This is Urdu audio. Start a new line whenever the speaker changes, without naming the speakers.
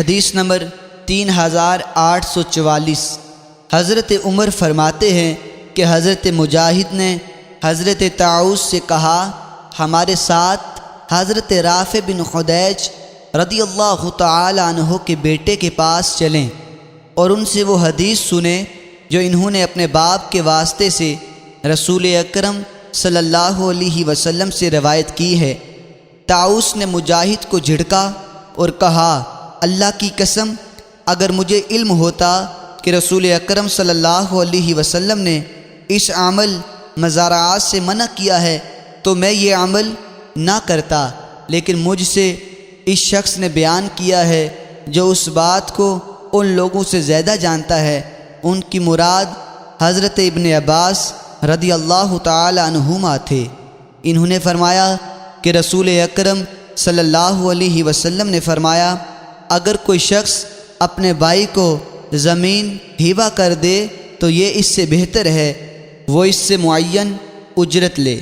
حدیث نمبر 3844۔ حضرت عمر فرماتے ہیں کہ حضرت مجاہد نے حضرت طاؤس سے کہا، ہمارے ساتھ حضرت رافع بن خدیج رضی اللہ تعالی عنہ کے بیٹے کے پاس چلیں اور ان سے وہ حدیث سنیں جو انہوں نے اپنے باپ کے واسطے سے رسول اکرم صلی اللہ علیہ وسلم سے روایت کی ہے۔ طاؤس نے مجاہد کو جھڑکا اور کہا، اللہ کی قسم، اگر مجھے علم ہوتا کہ رسول اکرم صلی اللہ علیہ وسلم نے اس عمل مزارعات سے منع کیا ہے تو میں یہ عمل نہ کرتا، لیکن مجھ سے اس شخص نے بیان کیا ہے جو اس بات کو ان لوگوں سے زیادہ جانتا ہے۔ ان کی مراد حضرت ابن عباس رضی اللہ تعالی عنہما تھے۔ انہوں نے فرمایا کہ رسول اکرم صلی اللہ علیہ وسلم نے فرمایا، اگر کوئی شخص اپنے بھائی کو زمین ہبہ کر دے تو یہ اس سے بہتر ہے وہ اس سے معین اجرت لے۔